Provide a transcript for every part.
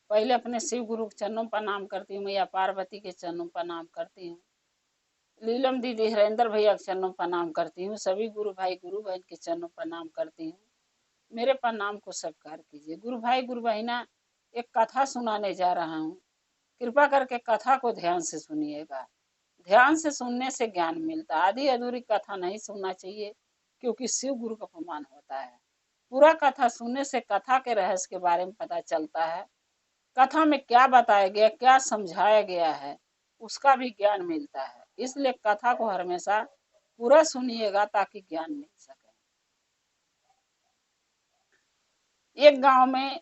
पहले अपने शिव गुरु के चरणों पर प्रणाम करती हूँ, मैया पार्वती के चरणों पर प्रणाम करती हूँ, लीलम दीदी हरेंद्र भैया के चरणों पर प्रणाम करती हूँ, सभी गुरु भाई गुरु बहन के चरणों पर प्रणाम करती हूँ। मेरे प्रणाम को स्वीकार कीजिए। गुरु भाई गुरु बहना, एक कथा सुनाने जा रहा हूँ, कृपा करके कथा को ध्यान से सुनिएगा। ध्यान से सुनने से ज्ञान मिलता है। आधी अधूरी कथा नहीं सुनना चाहिए, क्योंकि शिव गुरु का अपमान होता है। पूरा कथा सुनने से कथा के रहस्य के बारे में पता चलता है। कथा में क्या बताया गया, क्या समझाया गया है, उसका भी ज्ञान मिलता है। इसलिए कथा को हमेशा पूरा सुनिएगा ताकि ज्ञान मिल सके। एक गांव में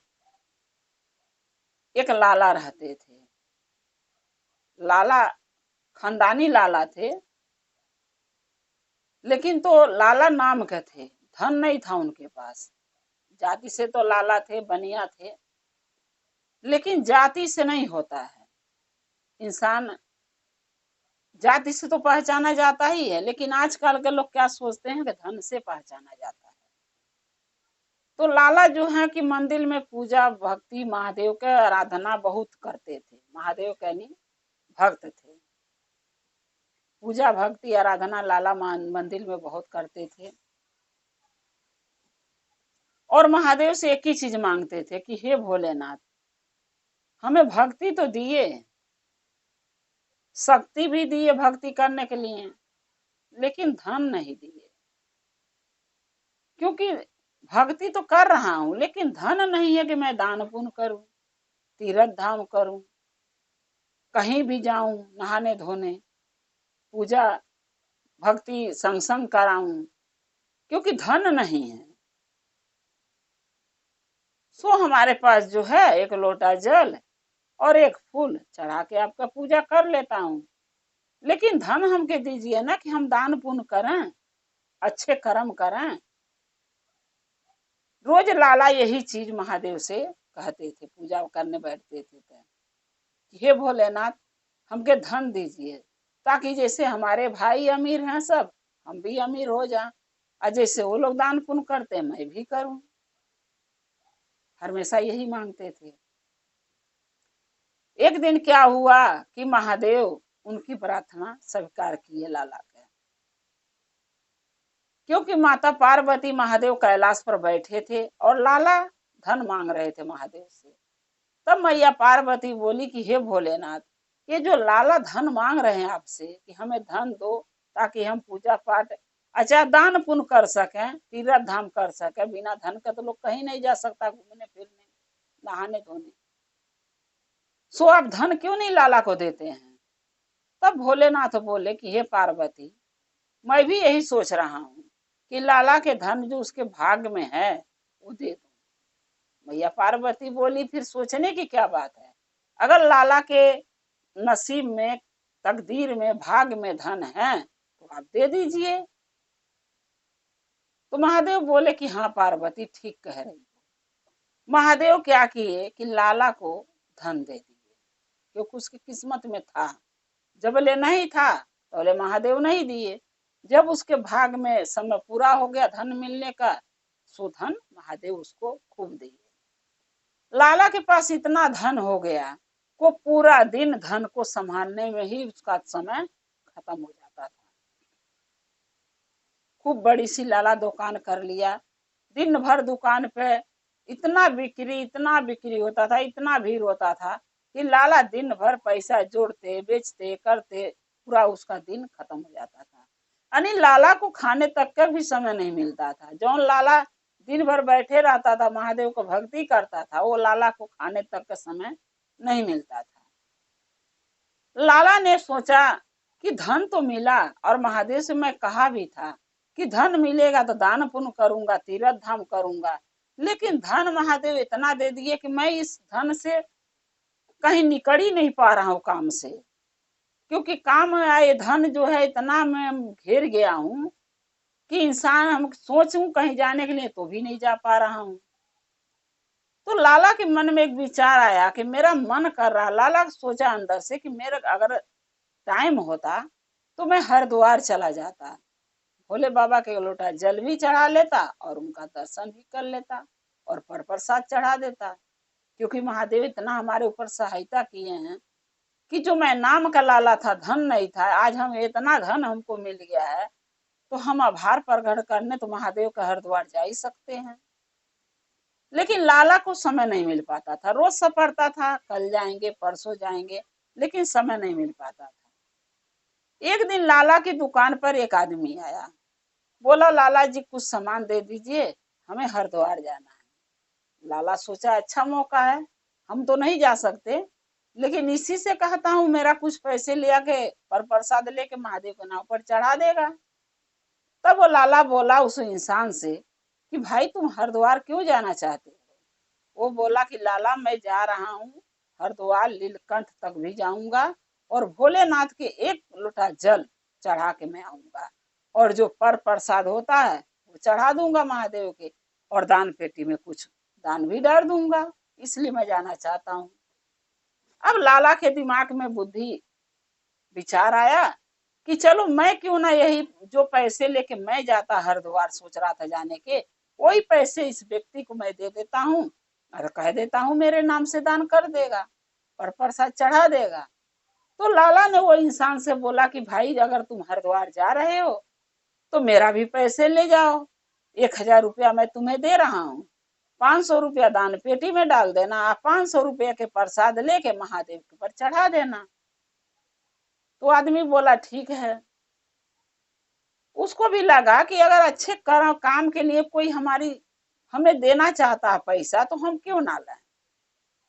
एक लाला रहते थे। लाला खानदानी लाला थे, लेकिन तो लाला नाम के थे, धन नहीं था उनके पास। जाति से तो लाला थे, बनिया थे, लेकिन जाति से नहीं होता है। इंसान जाति से तो पहचाना जाता ही है, लेकिन आजकल के लोग क्या सोचते हैं कि धन से पहचाना जाता है। तो लाला जो है कि मंदिर में पूजा भक्ति, महादेव के आराधना बहुत करते थे। महादेव के नहीं भक्त थे। पूजा भक्ति आराधना लाला मंदिर में बहुत करते थे, और महादेव से एक ही चीज मांगते थे कि हे भोलेनाथ, हमें भक्ति तो दिए, शक्ति भी दिए भक्ति करने के लिए, लेकिन धन नहीं दिए। क्योंकि भक्ति तो कर रहा हूं, लेकिन धन नहीं है कि मैं दान पुण्य करूं, तीर्थ धाम करूं, कहीं भी जाऊं नहाने धोने, पूजा भक्ति संग संग कराऊं, क्योंकि धन नहीं है। सो हमारे पास जो है एक लोटा जल और एक फूल चढ़ा के आपका पूजा कर लेता हूं, लेकिन धन हमके दीजिए ना कि हम दान पुण्य करें, अच्छे कर्म करें। रोज लाला यही चीज महादेव से कहते थे, पूजा करने बैठते थे कि हे भोलेनाथ, हमके धन दीजिए, ताकि जैसे हमारे भाई अमीर हैं सब, हम भी अमीर हो जाएं, और जैसे वो लोग दान पुण्य करते मैं भी करूं। हमेशा यही मांगते थे। एक दिन क्या हुआ कि महादेव उनकी प्रार्थना स्वीकार किए लाला के, क्योंकि माता पार्वती महादेव कैलाश पर बैठे थे और लाला धन मांग रहे थे महादेव से। तब मैया पार्वती बोली कि हे भोलेनाथ, ये जो लाला धन मांग रहे हैं आपसे कि हमें धन दो ताकि हम पूजा पाठ अच्छा दान पुण्य कर सकें, तीर्थ धाम कर सकें। बिना धन के तो लोग कहीं नहीं जा सकता घूमने फिरने, नहाने धोने। सो आप धन क्यों नहीं लाला को देते हैं? तब भोलेनाथ बोले कि हे पार्वती, मैं भी यही सोच रहा हूँ कि लाला के धन जो उसके भाग्य में है वो दे दो। मैया पार्वती बोली फिर सोचने की क्या बात है, अगर लाला के नसीब में, तकदीर में, भाग्य में धन है तो आप दे दीजिए। तो महादेव बोले कि हाँ पार्वती ठीक कह रही हो। महादेव क्या किए कि लाला को धन दे दिए, क्योंकि उसकी किस्मत में था। जब ले नहीं था तो बोले महादेव नहीं दिए, जब उसके भाग में समय पूरा हो गया धन मिलने का, सो धन महादेव उसको खूब दिए। लाला के पास इतना धन हो गया को पूरा दिन धन को संभालने में ही उसका समय खत्म हो जाता था। खूब बड़ी सी लाला दुकान कर लिया। दिन भर दुकान पे इतना बिक्री होता था, इतना भीड़ होता था कि लाला दिन भर पैसा जोड़ते बेचते करते पूरा उसका दिन खत्म हो जाता था। यानी लाला को खाने तक का भी समय नहीं मिलता था। जो लाला दिन भर बैठे रहता था, महादेव को भक्ति करता था, वो लाला को खाने तक का समय नहीं मिलता था। लाला ने सोचा कि धन तो मिला, और महादेव से मैं कहा भी था कि धन मिलेगा तो दान पुण्य करूंगा, तीर्थ धाम करूंगा, लेकिन धन महादेव इतना दे दिए कि मैं इस धन से कहीं निकल ही नहीं पा रहा हूँ काम से। क्योंकि काम आए धन जो है इतना मैं घेर गया हूँ कि इंसान हम सोचूं कहीं जाने के लिए तो भी नहीं जा पा रहा हूँ। तो लाला के मन में एक विचार आया कि मेरा मन कर रहा, लाला सोचा अंदर से कि मेरा अगर टाइम होता तो मैं हरिद्वार चला जाता, भोले बाबा के लोटा जल भी चढ़ा लेता और उनका दर्शन भी कर लेता और पर प्रसाद चढ़ा देता। क्योंकि महादेव इतना हमारे ऊपर सहायता किए हैं कि जो मैं नाम का लाला था, धन नहीं था, आज हम इतना धन हमको मिल गया है, तो हम आभार प्रकट करने तो महादेव का हरिद्वार जा ही सकते हैं। लेकिन लाला को समय नहीं मिल पाता था, रोज सपरता था, कल जाएंगे परसों जाएंगे, लेकिन समय नहीं मिल पाता था। एक दिन लाला की दुकान पर एक आदमी आया, बोला लाला जी कुछ सामान दे दीजिए, हमें हरिद्वार जाना है। लाला सोचा अच्छा मौका है, हम तो नहीं जा सकते, लेकिन इसी से कहता हूँ मेरा कुछ पैसे ले आके पर प्रसाद लेके महादेव के नाव पर चढ़ा देगा। तब वो लाला बोला उस इंसान से कि भाई तुम हरिद्वार क्यों जाना चाहते हो? वो बोला कि लाला मैं जा रहा हूँ हरिद्वार, नीलकंठ तक भी जाऊंगा और भोलेनाथ के एक लोटा जल चढ़ा के मैं आऊंगा, और जो पर प्रसाद होता है वो चढ़ा दूंगा महादेव के, और दान पेटी में कुछ दान भी डाल दूंगा, इसलिए मैं जाना चाहता हूँ। अब लाला के दिमाग में बुद्धि विचार आया कि चलो मैं क्यों ना यही जो पैसे लेके मैं जाता हरिद्वार सोच रहा था जाने के, वही पैसे इस व्यक्ति को मैं दे देता हूँ और कह देता हूँ मेरे नाम से दान कर देगा और प्रसाद चढ़ा देगा। तो लाला ने वो इंसान से बोला कि भाई अगर तुम हरिद्वार जा रहे हो तो मेरा भी पैसे ले जाओ, 1,000 रुपया मैं तुम्हें दे रहा हूँ, 500 रुपया दान पेटी में डाल देना, 500 रुपया के प्रसाद लेके महादेव के ऊपर चढ़ा देना। तो आदमी बोला ठीक है। उसको भी लगा कि अगर अच्छे काम के लिए कोई हमें देना चाहता है पैसा तो हम क्यों ना लें।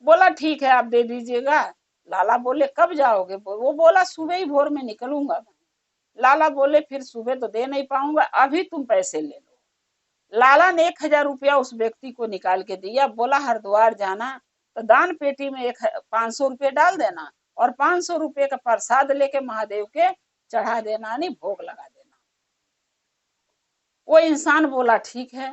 बोला ठीक है आप दे दीजिएगा। लाला बोले कब जाओगे? वो बोला सुबह ही भोर में निकलूंगा। लाला बोले फिर सुबह तो दे नहीं पाऊंगा, अभी तुम पैसे ले लो। लाला ने 1,000 रुपया उस व्यक्ति को निकाल के दिया, बोला हरिद्वार जाना तो दान पेटी में 500 रुपये डाल देना और 500 रुपये का प्रसाद लेके महादेव के चढ़ा देना, नहीं भोग लगा देना। वो इंसान बोला ठीक है।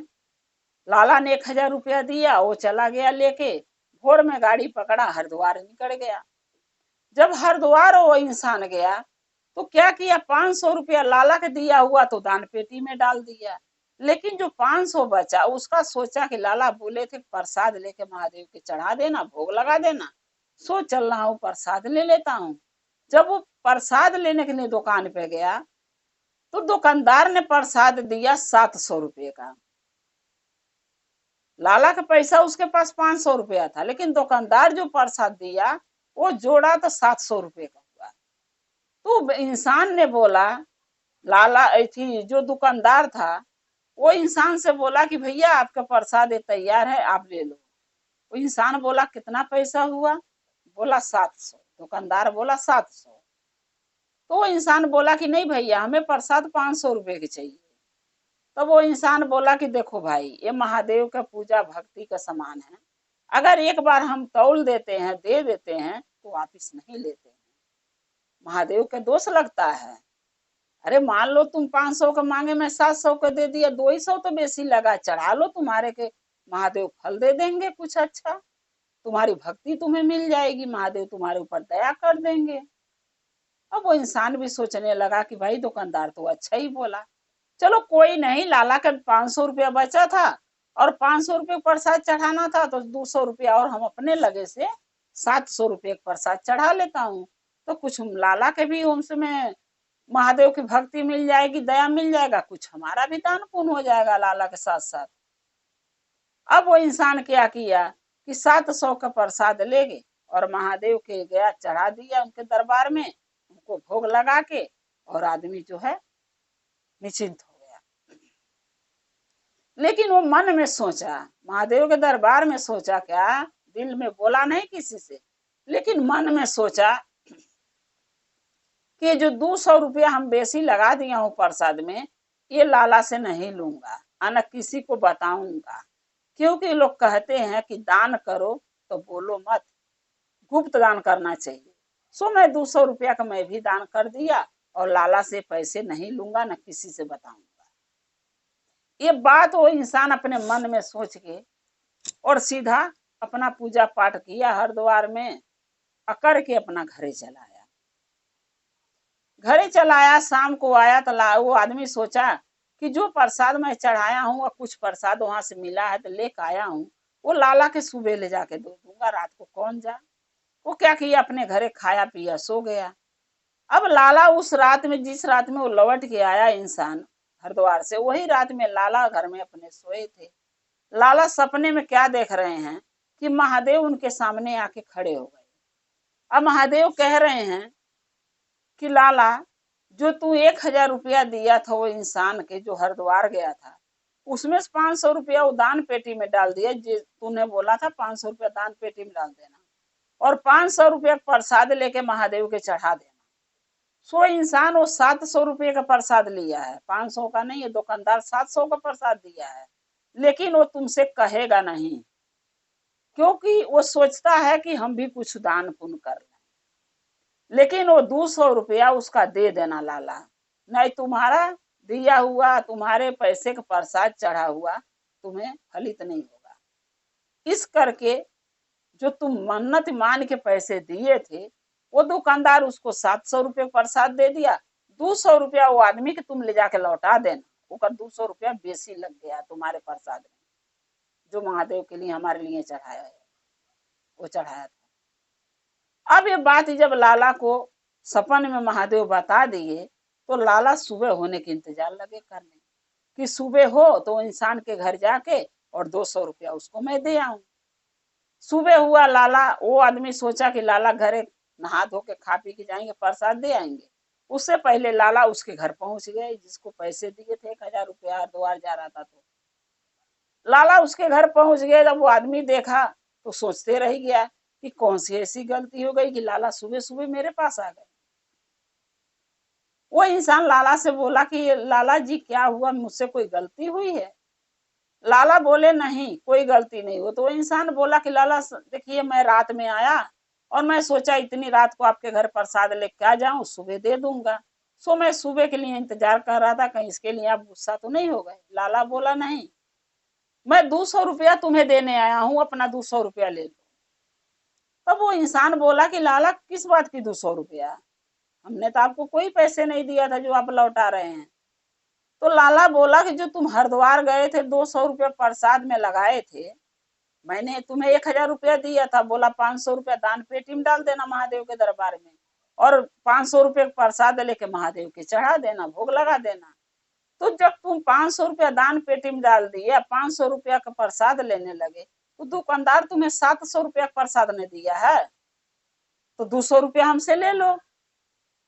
लाला ने 1,000 रुपया दिया, वो चला गया लेके, भोर में गाड़ी पकड़ा, हरिद्वार निकल गया। जब हरिद्वार वो इंसान गया तो क्या किया, 500 रुपया लाला के दिया हुआ तो दान पेटी में डाल दिया, लेकिन जो 500 बचा उसका सोचा कि लाला बोले थे प्रसाद लेके महादेव के चढ़ा देना, भोग लगा देना, सो चल रहा हूँ प्रसाद ले लेता हूँ। जब वो प्रसाद लेने के लिए दुकान पे गया तो दुकानदार ने प्रसाद दिया 700 रुपये का। लाला का पैसा उसके पास 500 रुपया था, लेकिन दुकानदार जो प्रसाद दिया वो जोड़ा तो 700 रुपये का हुआ। तो इंसान ने बोला, लाला थी जो दुकानदार था वो इंसान से बोला कि भैया आपका प्रसाद तैयार है, आप ले लो। वो इंसान बोला कितना पैसा हुआ? बोला 700। दुकानदार बोला 700। तो वो इंसान बोला कि नहीं भैया हमें प्रसाद 500 रुपये की चाहिए। तब वो इंसान बोला कि देखो भाई ये महादेव का पूजा भक्ति का सामान है, अगर एक बार हम तौल देते हैं दे देते हैं तो वापिस नहीं लेते हैं, महादेव का दोष लगता है। अरे मान लो तुम 500 का मांगे मैं 700 का दे दिया, 200 तो बेसी लगा, चढ़ा लो, तुम्हारे के महादेव फल दे देंगे कुछ अच्छा, तुम्हारी भक्ति तुम्हें मिल जाएगी, महादेव तुम्हारे ऊपर दया कर देंगे। अब वो इंसान भी सोचने लगा कि भाई दुकानदार तो अच्छा ही बोला, चलो कोई नहीं, लाला का 500 रुपया बचा था और 500 रुपये प्रसाद चढ़ाना था तो 200 रुपया और हम अपने लगे से 700 रुपये प्रसाद चढ़ा लेता हूँ, तो कुछ लाला के भी उसमें महादेव की भक्ति मिल जाएगी, दया मिल जाएगा, कुछ हमारा भी दान पुण्य हो जाएगा लाला के साथ साथ। अब वो इंसान क्या किया कि 700 का प्रसाद ले गए और महादेव के गया चढ़ा दिया उनके दरबार में, उनको भोग लगा के, और आदमी जो है निश्चिंत हो गया। लेकिन वो मन में सोचा, महादेव के दरबार में सोचा क्या, दिल में बोला नहीं किसी से, लेकिन मन में सोचा कि जो 200 रुपया हम बेसी लगा दिया हूँ प्रसाद में, ये लाला से नहीं लूंगा, न किसी को बताऊंगा, क्योंकि लोग कहते हैं कि दान करो तो बोलो मत, गुप्त दान करना चाहिए। सो मैं 200 रुपया का मैं भी दान कर दिया और लाला से पैसे नहीं लूंगा, न किसी से बताऊंगा। ये बात वो इंसान अपने मन में सोच के और सीधा अपना पूजा पाठ किया हरिद्वार में, अकर के अपना घरे चलाया। घरे चलाया, शाम को आया तो वो आदमी सोचा कि जो प्रसाद मैं चढ़ाया हूँ और कुछ प्रसाद वहां से मिला है तो लेकर आया हूँ, वो लाला के सुबह ले जाके दे दूंगा, रात को कौन जा। वो क्या किया, अपने घरे खाया पिया सो गया। अब लाला उस रात में, जिस रात में वो लौट के आया इंसान हरिद्वार से, वही रात में लाला घर में अपने सोए थे। लाला सपने में क्या देख रहे हैं कि महादेव उनके सामने आके खड़े हो गए। अब महादेव कह रहे हैं कि लाला, जो तू 1,000 रुपया दिया था वो इंसान के जो हरिद्वार गया था, उसमें से 500 रुपया वो दान पेटी में डाल दिया। तूने बोला था 500 रुपया दान पेटी में डाल देना, और 500 रुपया प्रसाद लेके महादेव के चढ़ा देना। सो इंसान वो 700 रुपये का प्रसाद लिया है, 500 का नहीं है। दुकानदार 700 का प्रसाद दिया है, लेकिन वो तुमसे कहेगा नहीं, क्योंकि वो सोचता है कि हम भी कुछ दान पुण्य कर लें। लेकिन वो 200 रुपया उसका दे देना लाला, नहीं तुम्हारा दिया हुआ, तुम्हारे पैसे का प्रसाद चढ़ा हुआ तुम्हें फलित नहीं होगा। इस करके जो तुम मन्नत मान के पैसे दिए थे, वो दुकानदार उसको 700 रुपये प्रसाद दे दिया। 200 रुपया वो आदमी के तुम ले जाके लौटा देना। वो 200 रुपया बेसी लग गया तुम्हारे प्रसाद में, जो महादेव के लिए हमारे लिए चढ़ाया है, वो चढ़ाया था। अब ये बात जब लाला को सपन में महादेव बता दिए, तो लाला सुबह होने के इंतजार लगे करने कि सुबह हो तो इंसान के घर जाके और 200 रुपया उसको मैं दे आऊं। सुबह हुआ, लाला, वो आदमी सोचा कि लाला घरे नहा धो के खा पी के जाएंगे, प्रसाद दे आएंगे। उससे पहले लाला उसके घर पहुंच गए, जिसको पैसे दिए थे 1,000 रुपया हरिद्वार जा रहा था। तो लाला उसके घर पहुंच गए। जब वो आदमी देखा तो सोचते रह गया कि कौन सी ऐसी गलती हो गई कि लाला सुबह सुबह मेरे पास आ गए। वो इंसान लाला से बोला कि लाला जी क्या हुआ, मुझसे कोई गलती हुई है? लाला बोले नहीं, कोई गलती नहीं हो। तो वो इंसान बोला कि लाला देखिए, मैं रात में आया और मैं सोचा इतनी रात को आपके घर प्रसाद लेके आ जाऊं, सुबह दे दूंगा। सो मैं सुबह के लिए इंतजार कर रहा था, कहीं इसके लिए आप गुस्सा तो नहीं हो गए? लाला बोला नहीं, मैं 200 रुपया तुम्हें देने आया हूं, अपना 200 रुपया ले लो। तब वो इंसान बोला कि लाला किस बात की 200 रुपया, हमने तो आपको कोई पैसे नहीं दिया था जो आप लौटा रहे हैं। तो लाला बोला कि जो तुम हरिद्वार गए थे 200 रुपया प्रसाद में लगाए थे, मैंने तुम्हें 1,000 रुपया दिया था, बोला 500 रुपया दान पेटी में डाल देना महादेव के दरबार में, और 500 रुपये प्रसाद लेके महादेव के चढ़ा देना, भोग लगा देना। तो जब तुम 500 रुपया दान पेटी में डाल दिए, 500 रुपया का प्रसाद लेने लगे, तो दुकानदार तुम्हें 700 रुपया प्रसाद ने दिया है, तो 200 रुपया हमसे ले लो।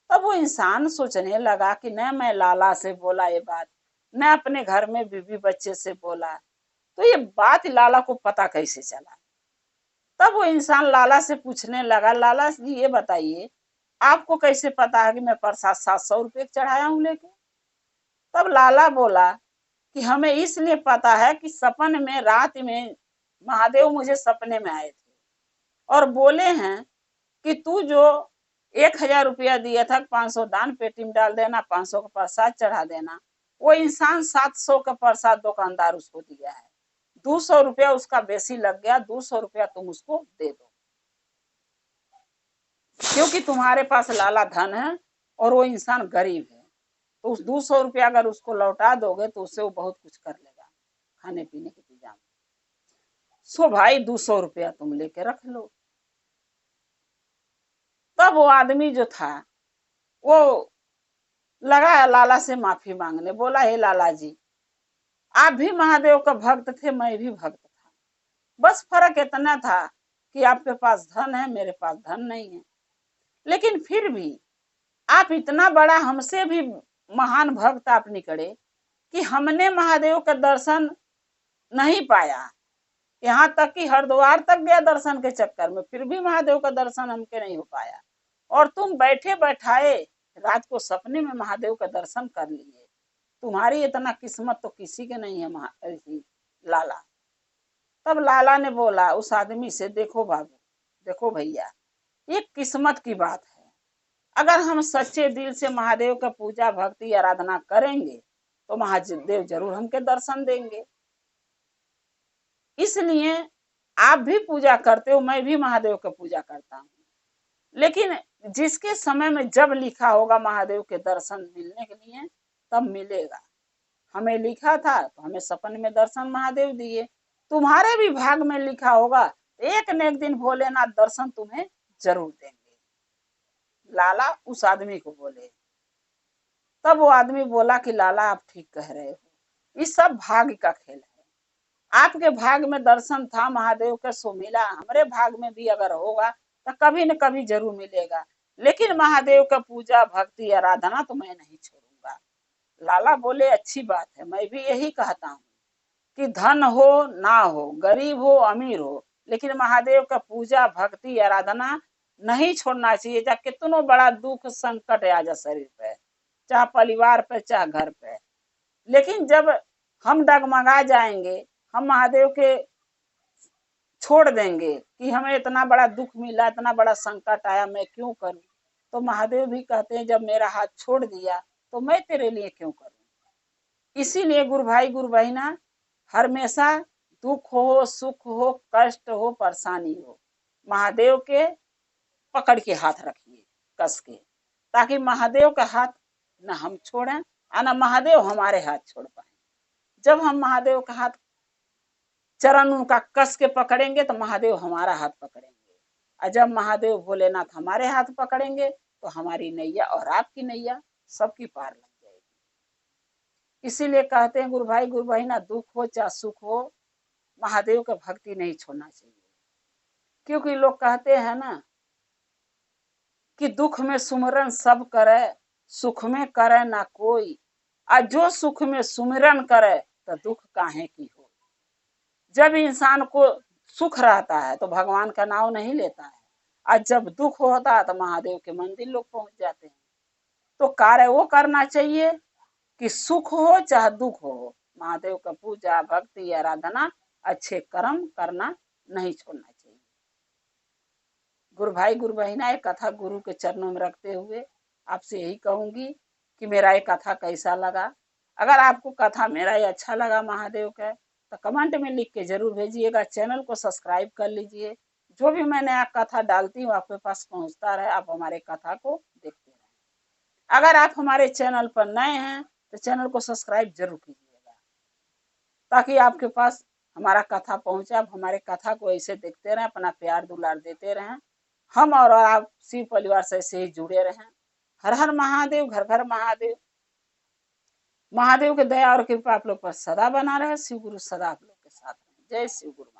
तब वो इंसान सोचने लगा कि न मैं लाला से बोला ये बात, न अपने घर में बीवी बच्चे से बोला, तो ये बात लाला को पता कैसे चला? तब वो इंसान लाला से पूछने लगा, लाला जी ये बताइए, आपको कैसे पता है कि मैं प्रसाद 700 रुपये चढ़ाया हूं लेके? तब लाला बोला कि हमें इसलिए पता है कि सपन में, रात में महादेव मुझे सपने में आए थे और बोले हैं कि तू जो 1,000 रुपया दिया था, 500 दान पेटी में डाल देना, 500 का प्रसाद चढ़ा देना। वो इंसान 700 का प्रसाद दुकानदार उसको दिया है, 200 रुपया उसका बेसी लग गया, 200 रुपया तुम उसको दे दो, क्योंकि तुम्हारे पास लाला धन है और वो इंसान गरीब है। तो उस 200 रुपया अगर उसको लौटा दोगे तो उससे वो बहुत कुछ कर लेगा खाने पीने के इंतजाम। सो भाई 200 रुपया तुम लेके रख लो। तब वो आदमी जो था वो लगा लाला से माफी मांगने, बोला हे लाला जी, आप भी महादेव का भक्त थे, मैं भी भक्त था, बस फर्क इतना था कि आपके पास धन है, मेरे पास धन नहीं है। लेकिन फिर भी आप इतना बड़ा हमसे भी महान भक्त आप निकले कि हमने महादेव का दर्शन नहीं पाया, यहाँ तक कि हरिद्वार तक गया दर्शन के चक्कर में, फिर भी महादेव का दर्शन हमके नहीं हो पाया। और तुम बैठे बैठाए रात को सपने में महादेव का दर्शन कर लिए, तुम्हारी इतना किस्मत तो किसी के नहीं है लाला। तब लाला ने बोला उस आदमी से, देखो बाबू, देखो भैया, ये किस्मत की बात है। अगर हम सच्चे दिल से महादेव का पूजा भक्ति आराधना करेंगे तो महादेव जरूर हमके दर्शन देंगे। इसलिए आप भी पूजा करते हो, मैं भी महादेव का पूजा करता हूँ, लेकिन जिसके समय में जब लिखा होगा महादेव के दर्शन मिलने के लिए, तब मिलेगा। हमें लिखा था तो हमें सपन में दर्शन महादेव दिए, तुम्हारे भी भाग में लिखा होगा, एक न एक दिन भोलेनाथ दर्शन तुम्हें जरूर देंगे। लाला उस आदमी को बोले। तब वो आदमी बोला कि लाला आप ठीक कह रहे हो, ये सब भाग्य का खेल है। आपके भाग में दर्शन था महादेव का, सो मिला, हमारे भाग में भी अगर होगा तो कभी न कभी जरूर मिलेगा। लेकिन महादेव का पूजा भक्ति आराधना तो मैं नहीं छोड़ूंगा। लाला बोले अच्छी बात है, मैं भी यही कहता हूँ कि धन हो ना हो, गरीब हो अमीर हो, लेकिन महादेव का पूजा भक्ति आराधना नहीं छोड़ना चाहिए। चाहे कितनो बड़ा दुख संकट आ जाए शरीर पे, चाहे परिवार पे, चाहे घर पे। लेकिन जब हम डगमगा जाएंगे, हम महादेव के छोड़ देंगे कि हमें इतना बड़ा दुख मिला, इतना बड़ा संकट आया, मैं क्यों करूं, तो महादेव भी कहते हैं जब मेरा हाथ छोड़ दिया तो मैं तेरे लिए क्यों करूं। इसीलिए गुरु भाई गुरु बहिना, हमेशा दुख हो, सुख हो, कष्ट हो, परेशानी हो, महादेव के पकड़ के हाथ रखिए कस के, ताकि महादेव का हाथ न हम छोड़ें और न महादेव हमारे हाथ छोड़ पाए। जब हम महादेव का हाथ, चरण उनका कस के पकड़ेंगे तो महादेव हमारा हाथ पकड़ेंगे, और जब महादेव भोलेनाथ हमारे हाथ पकड़ेंगे तो हमारी नैया और आपकी नैया सबकी पार लग जाएगी। इसीलिए कहते हैं गुरु भाई गुरु बहिना, दुख हो चाहे सुख हो, महादेव का भक्ति नहीं छोड़ना चाहिए। क्योंकि लोग कहते हैं ना कि दुख में सुमरन सब करे, सुख में करे ना कोई, और जो सुख में सुमिरन करे तो दुख काहे की हो। जब इंसान को सुख रहता है तो भगवान का नाम नहीं लेता है, और जब दुख होता है तो महादेव के मंदिर लोग पहुंच जाते हैं। तो कार्य वो करना चाहिए कि सुख हो चाहे दुख हो, महादेव का पूजा भक्ति आराधना अच्छे कर्म करना नहीं छोड़ना चाहिए। गुरु भाई गुरु बहिना, एक कथा गुरु के चरणों में रखते हुए आपसे यही कहूंगी कि मेरा ये कथा कैसा लगा। अगर आपको कथा मेरा ये अच्छा लगा महादेव का, तो कमेंट में लिख के जरूर भेजिएगा। चैनल को सब्सक्राइब कर लीजिए, जो भी मैं नया कथा डालती हूँ आपके पास पहुंचता रहे, आप हमारे कथा को देखते रहें। अगर आप हमारे चैनल पर नए हैं तो चैनल को सब्सक्राइब जरूर कीजिएगा, ताकि आपके पास हमारा कथा पहुंचे, आप हमारे कथा को ऐसे देखते रहें, अपना प्यार दुलार देते रहें, हम और आप शिव परिवार से ऐसे ही जुड़े रहें। हर हर महादेव, घर घर महादेव। महादेव की दया और कृपा आप लोग पर सदा बना रहे। शिव गुरु सदा आप लोग के साथ रहे। जय शिव गुरु।